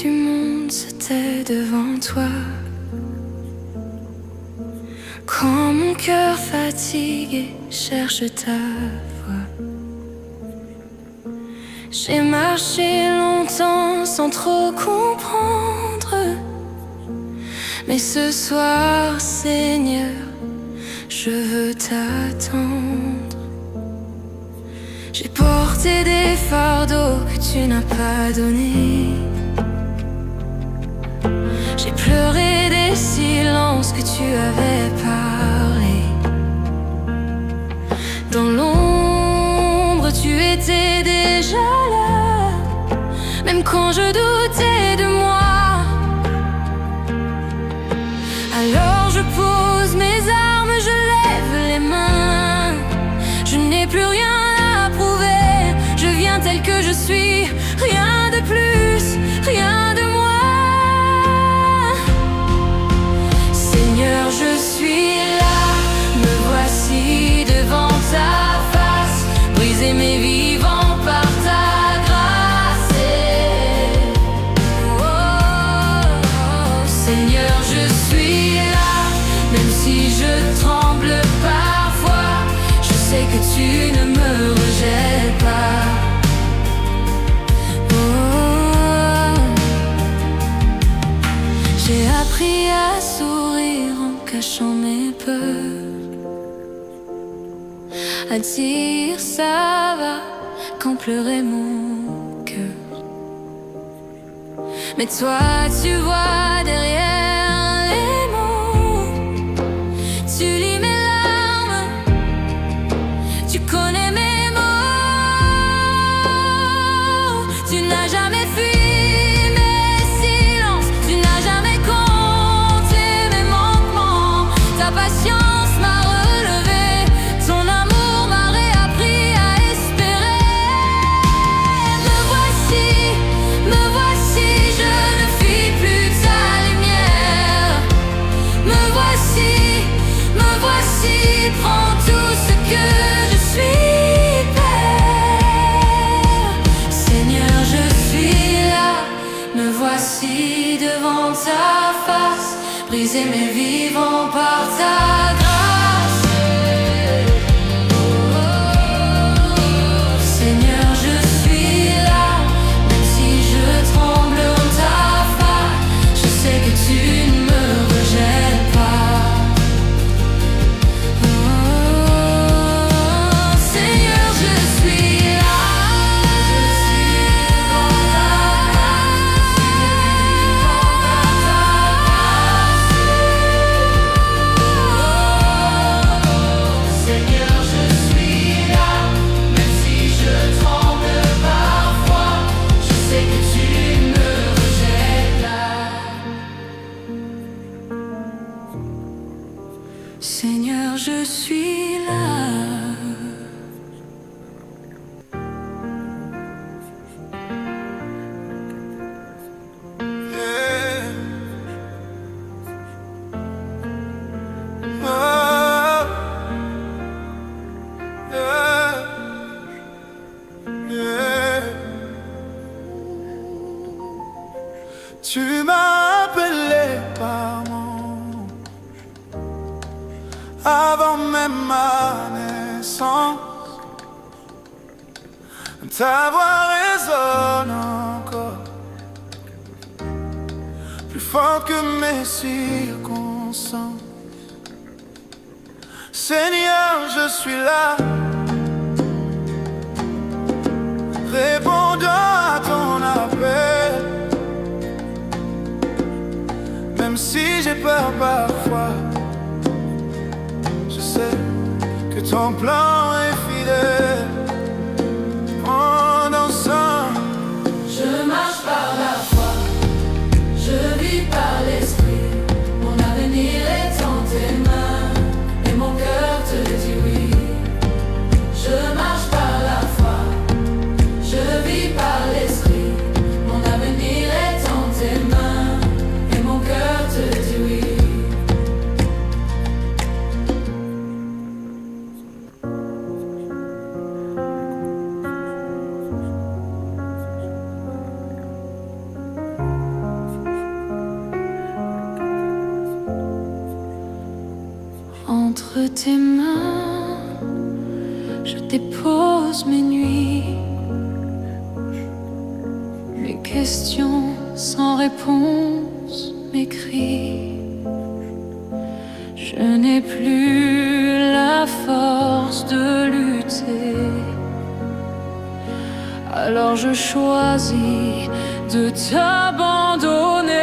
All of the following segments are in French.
du monde se tait devant toi. Quand mon cœur fatigué cherche ta voix, j'ai marché longtemps sans trop comprendre. Mais ce soir, Seigneur, je veux t'attendre. J'ai porté des fardeaux que tu n'as pas donnés. J'ai pleuré des silences que tu avais parlé. Dans l'ombre, tu étais déjà là, même quand je doutais de moi. Alors je pose mes armes, je lève les mains. Je n'ai plus rien à prouver, je viens tel que je suis. Rien de plus, rien de moins. Seigneur, je suis là, me voici devant ta face. Briser mes vivants par ta grâce. Seigneur, je suis là, même si je tremble parfois. Je sais que tu ne me rejettes pas. J'ai appris à sourire en cachant mes peurs, à dire ça va quand pleurait mon cœur. Mais toi tu vois derrière les mots, tu lis mes larmes, tu connais mes mots. Tu n'as jamais fui mes silences, tu n'as jamais compté mes manquements. Ta patience m'a relevé, ton amour m'a réappris à espérer. Me voici, je ne fuis plus ta lumière. Me voici, prends tout ce que je suis, Père. Seigneur, je suis là, me voici devant ta face. Briser mes vivants par ta grâce. Seigneur, je suis là, même si je tremble en ta face. Je sais que tu ne me rejettes pas. Seigneur, je suis là, Seigneur, je suis là, même si je tremble parfois. Je sais que tu ne me rejettes pas. Seigneur, je suis là. Tu m'as appelé par mon nom avant même ma naissance. Ta voix résonne encore, plus forte que mes circonstances. Seigneur, je suis là, répondant à ton appel. Même si j'ai peur parfois, je sais que ton plan est fidèle. En dansant, Je marche par la foi, je vis par l'esprit. Mon avenir est en tes mains, et mon cœur te dit oui. Je marche par la foi, je vis par l'esprit. Mon avenir est en tes mains, et mon cœur te dit oui. Entre tes mains, je dépose mes nuits, mes questions sans réponse, mes cris. Je n'ai plus la force de lutter, alors je choisis de t'abandonner.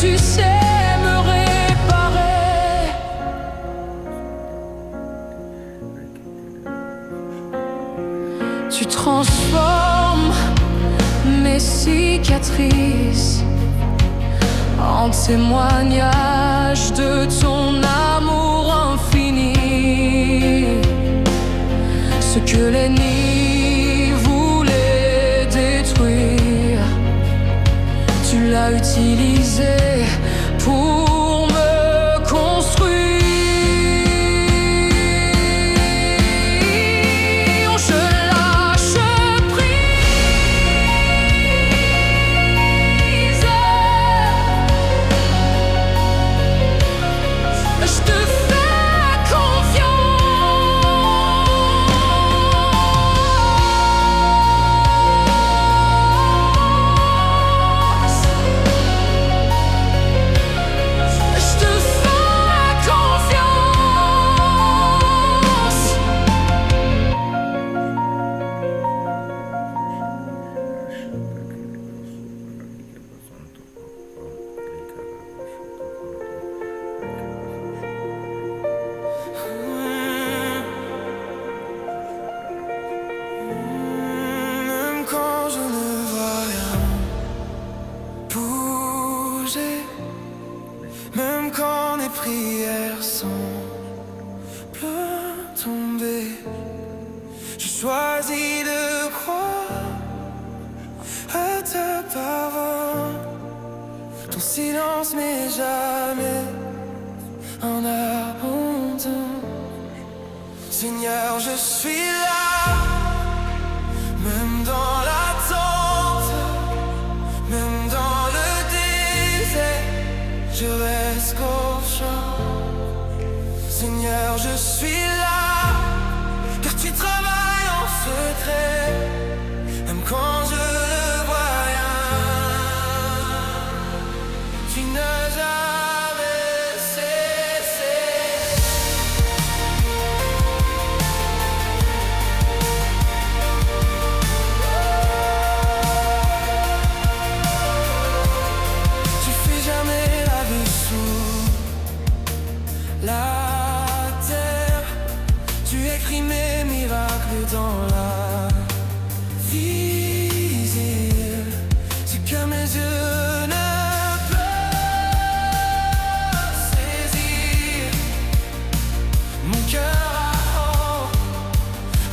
Tu sais me réparer. Tu transformes mes cicatrices en témoignage de ton amour infini. Ce que l'ennemi voulait détruire, tu l'as utilisé pour me construire. Je lâche prise, je te fais confiance. Même quand les prières semblent tomber, je choisis de croire à ta parole. Ton silence n'est jamais en abandon. Seigneur, je suis là, même dans l'attente, même dans le désert. Je reste confiant. Seigneur, je suis là, car tu travailles en secret, même quand je ne vois rien. Tu n'as jamais cessé. Tu fais jamais la vie sous la terre, tu écris mes miracles dans la visible. C'est que mes yeux ne peuvent saisir. Mon cœur apprend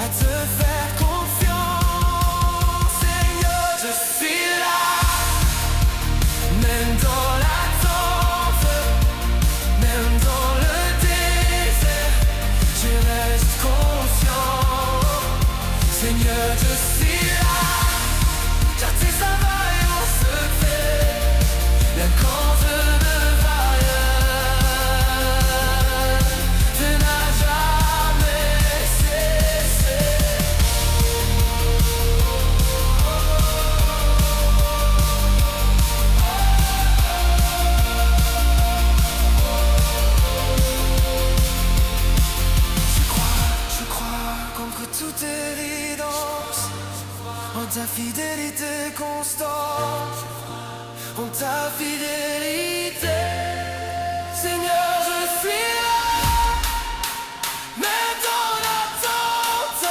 à te faire confiance. Seigneur, je suis là, même dans l'attente, même dans le désert, je reste confiant. Seigneur, je suis là, car tu travailles en secret, même quand je ne vois rien. Tu n'as jamais cessé. Je crois contre toute évidence en ta fidélité constante, en ta fidélité. Seigneur, je suis là, même dans l'attente,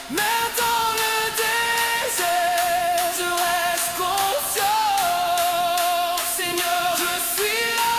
même dans le désert, je reste confiant. Seigneur, je suis là.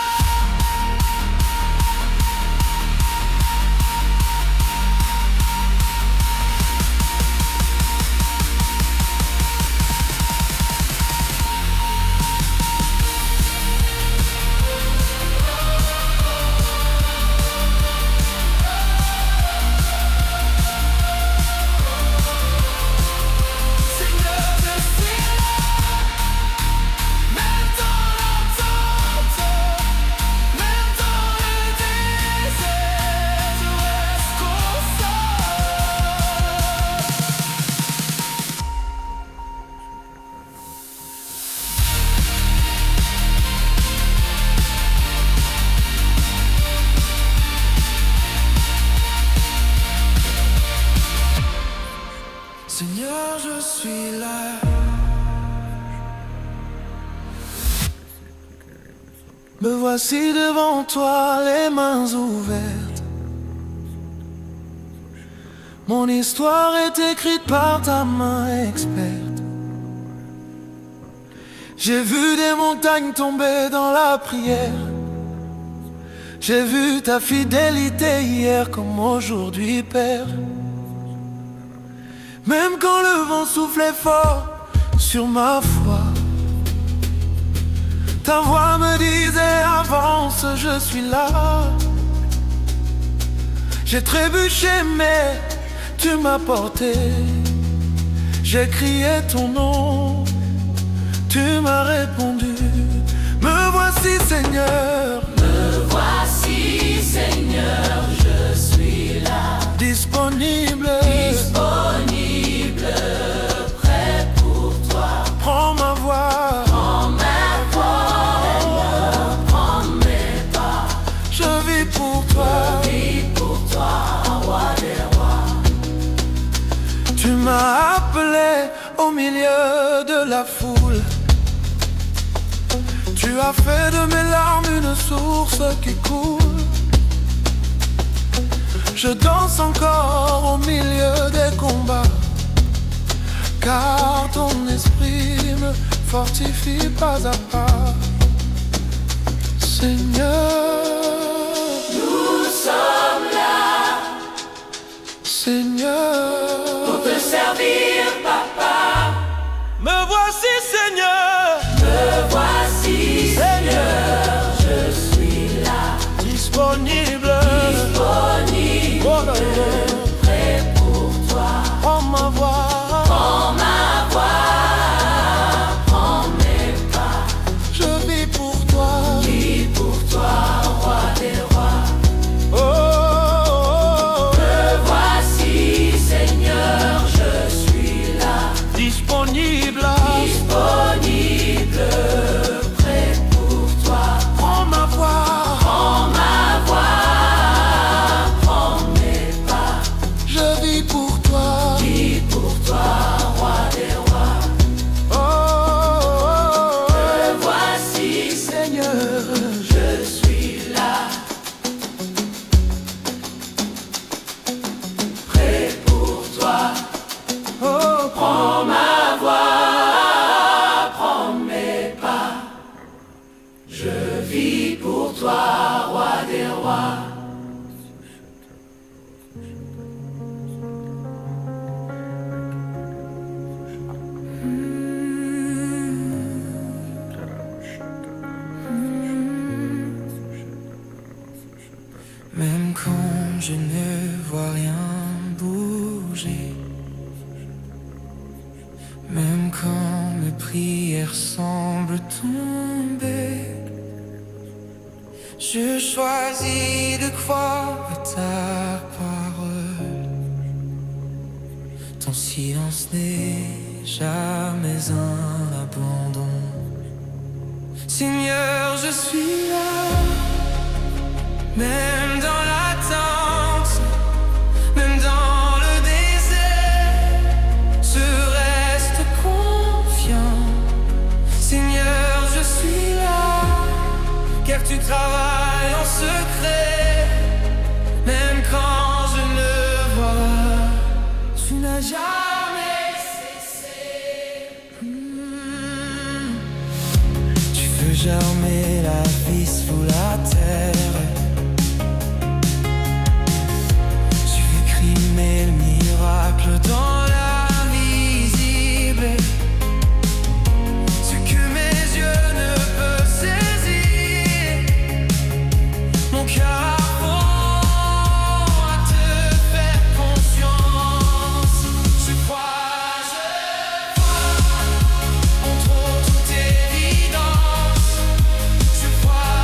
Me voici devant toi, les mains ouvertes. Mon histoire est écrite par ta main experte. J'ai vu des montagnes tomber dans la prière. J'ai vu ta fidélité hier comme aujourd'hui, Père. Même quand le vent soufflait fort sur ma foi, ta voix me disait avance, je suis là. J'ai trébuché mais tu m'as porté. J'ai crié ton nom, tu m'as répondu. Me voici Seigneur, Me voici Seigneur, je suis là, disponible, disponible, prêt pour toi. prends ma voix, Prends ma voix, prends mes pas, je vis pour toi. vis pour toi, roi des rois. Tu m'as appelé au milieu de la foule. Tu as fait de mes larmes une source qui coule. Je danse encore au milieu des combats, car ton esprit me fortifie pas à pas. Seigneur, Nous sommes là Seigneur, pour te servir, papa. me voici Seigneur, Me voici Seigneur, je suis là, disponible, disponible, oh là là. prêt pour toi. Prends ma voix, Prends ma voix, prends mes pas, je vis pour toi. vis pour toi, roi des rois. Oh, oh, oh, Me voici Seigneur, je suis là, disponible, disponible, prêt pour toi. prends ma voix, Prends ma voix, prends mes pas, je vis pour toi. vis pour toi, roi des rois. Oh, oh, oh, Me voici Seigneur, je suis là, prêt pour toi. oh, Prends ma voix, prends mes pas, je vis pour toi, roi des rois. même quand je ne vois rien bouger, même quand mes prières semblent tomber, je choisis de croire à ta parole. Ton silence n'est jamais un abandon. Seigneur, je suis là, même dans l'attente, même dans le désert, je reste confiant. Seigneur, je suis là, car tu travailles en secret, même quand je ne vois pas, tu n'as jamais cessé. Tu veux germer la vie sous la terre. Tu écris le miracle dans l'invisible, ce que mes yeux ne peuvent saisir. Mon cœur apprend à te faire confiance. Je crois, entre toute évidence. Je crois,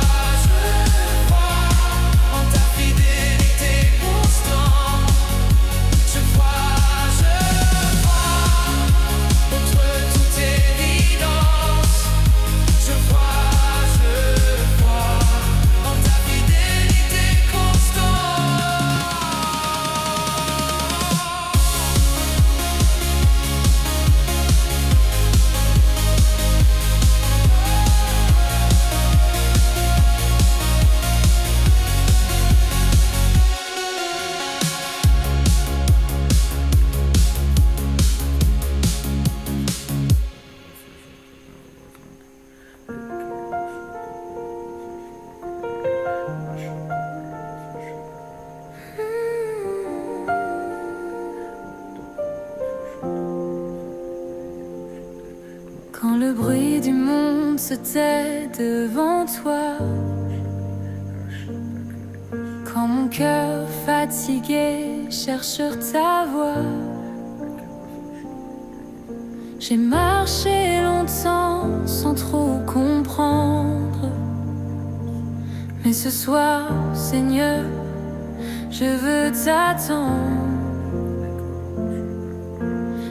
Quand le bruit du monde se tait devant toi, quand mon cœur fatigué cherche ta voix, j'ai marché longtemps sans trop comprendre. Mais ce soir, Seigneur, je veux t'attendre.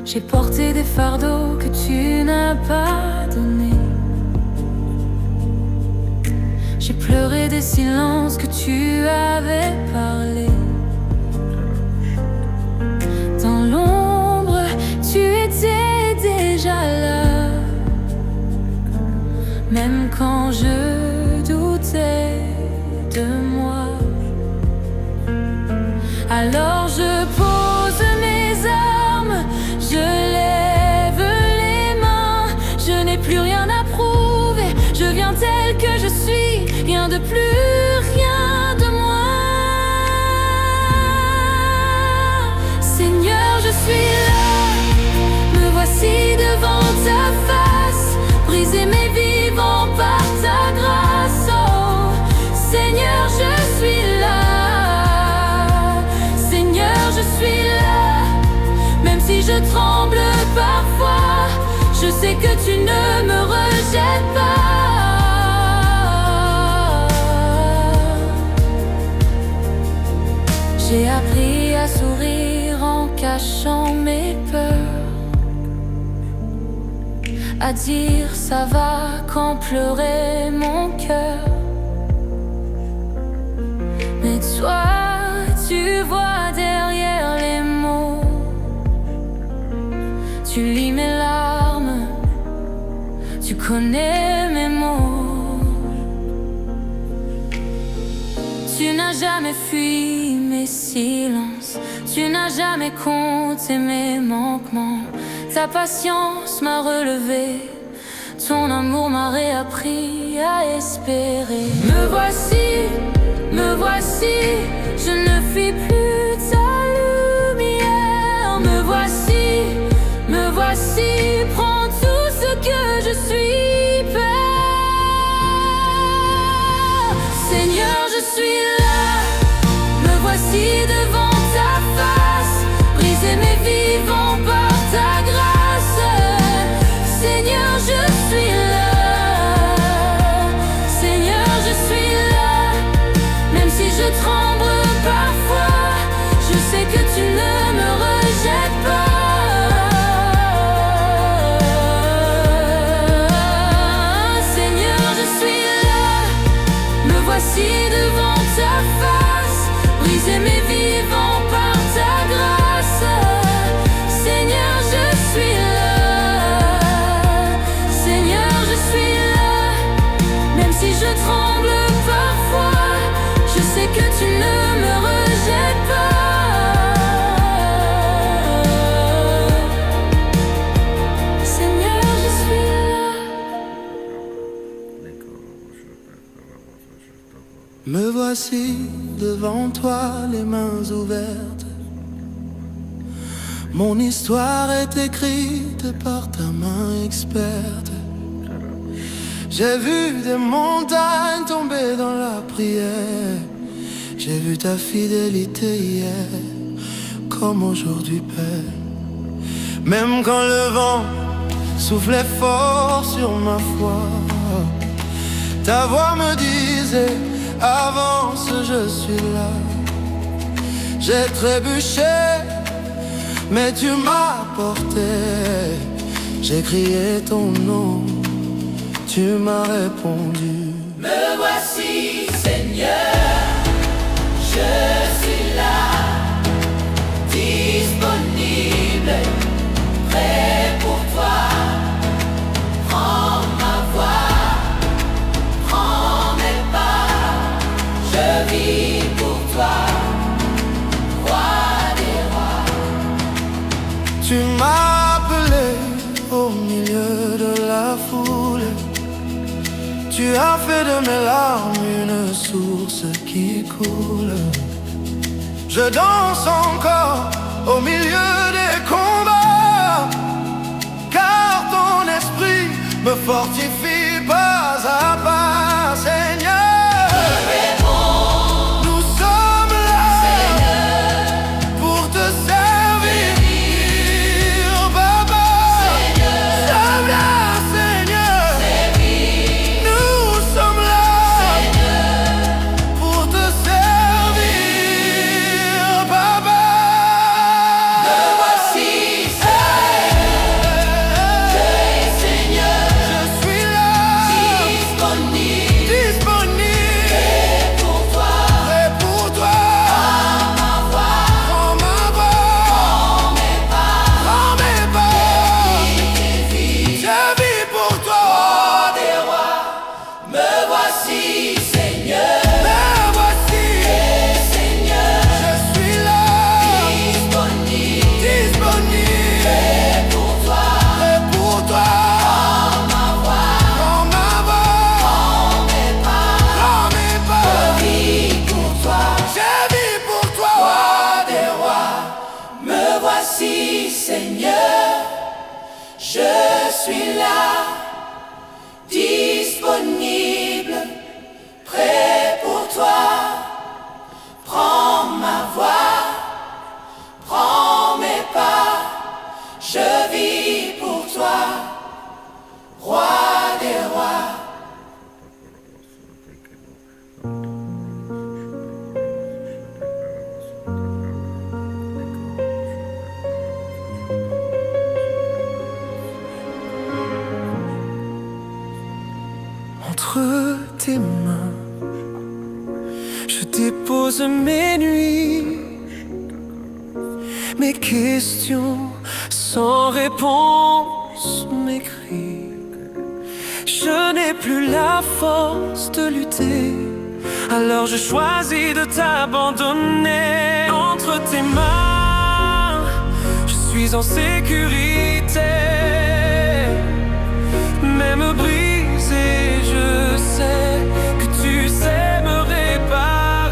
J'ai porté des fardeaux que tu n'as pas donnés. J'ai pleuré des silences que tu avais parlé. Dans l'ombre, tu étais déjà là. Même quand je doutais de moi. Alors je pose mes armes, je lève les mains. Je n'ai plus rien à prouver, je viens tel que je suis. Rien de plus, rien de moins. Seigneur, je suis là, me voici devant ta face. Briser mes vivants par ta grâce. Oh, Seigneur, je suis là. Seigneur, je suis là. Même si je tremble parfois, je sais que tu ne me rejettes pas. J'ai appris à sourire en cachant mes peurs, à dire ça va quand pleurait mon cœur. Mais toi, tu vois derrière les mots, tu lis mes larmes, tu connais mes mots. Tu n'as jamais fui mes silences, tu n'as jamais compté mes manquements. Ta patience m'a relevé, ton amour m'a réappris à espérer. Me voici, je ne fuis plus ta lumière. Me voici, prends tout ce que je suis, Père. Seigneur, je suis là, me voici devant ta face. Briser mes vivants par ta grâce. Seigneur, je suis là. Seigneur, je suis là. Même si je tremble parfois, je sais que tu ne me rejettes pas. Seigneur, je suis là, me voici devant ta face. Briser mes vivants par ta grâce. Seigneur, je suis là. Seigneur, je suis là. Même si je tremble parfois, je sais que tu ne me rejettes pas. Seigneur, je suis là. Me voici devant toi, les mains ouvertes. Mon histoire est écrite par ta main experte. J'ai vu des montagnes tomber dans la prière. J'ai vu ta fidélité hier, comme aujourd'hui, Père. Même quand le vent soufflait fort sur ma foi, ta voix me disait, avance, je suis là. J'ai trébuché, mais tu m'as porté. J'ai crié ton nom, tu m'as répondu. Me voici, Seigneur, je suis là, disponible, prêt pour toi. Prends ma voix, prends mes pas, je vis pour toi, roi des rois. Tu m'as appelé au milieu de la foule. Tu as fait de mes larmes une source qui coule. Je danse encore au milieu des combats, car ton esprit fortifie pas à pas, Seigneur. Nous sommes là, Seigneur, pour te servir, Papa. Seigneur, sommes là, Seigneur. Nous sommes là, Seigneur, pour te servir, Papa. Me voici, Seigneur, je suis là, disponible, prêt pour toi. Prends ma voix, prends mes pas. Je vis pour toi, roi des rois. Entre tes mains, je dépose mes nuits, mes questions sans réponse, mes cris. Je n'ai plus la force de lutter, alors je choisis de t'abandonner. Entre tes mains, je suis en sécurité, même brisé, je sais que tu sais me réparer.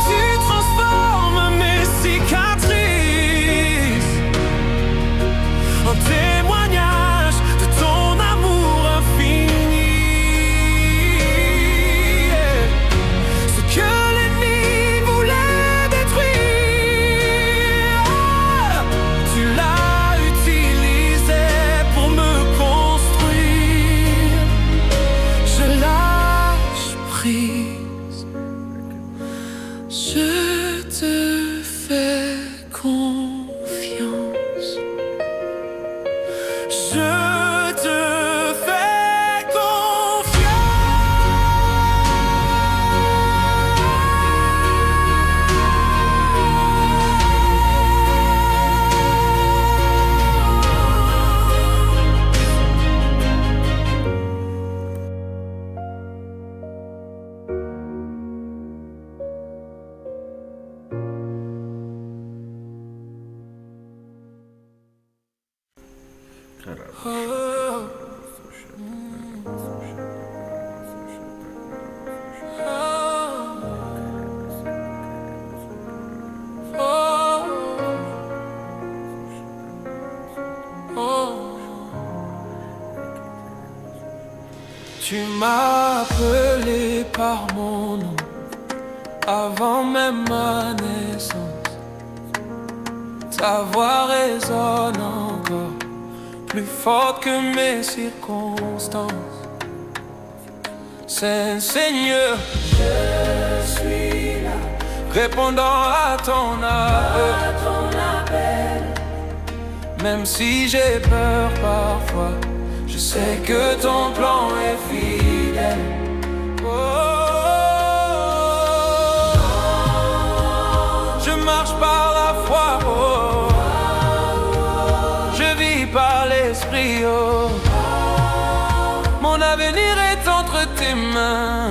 Tu transformes mes cicatrices en témoignage de ton amour infini. Ce que je te fais confiance. Je te fais Tu m'as appelé par mon nom avant même ma naissance. Ta voix résonne encore plus forte que mes circonstances. Seigneur, je suis là, répondant à ton appel. Même si j'ai peur parfois, je sais que ton plan est fidèle. Je marche par la foi, je vis par l'esprit. Mon avenir est entre tes mains.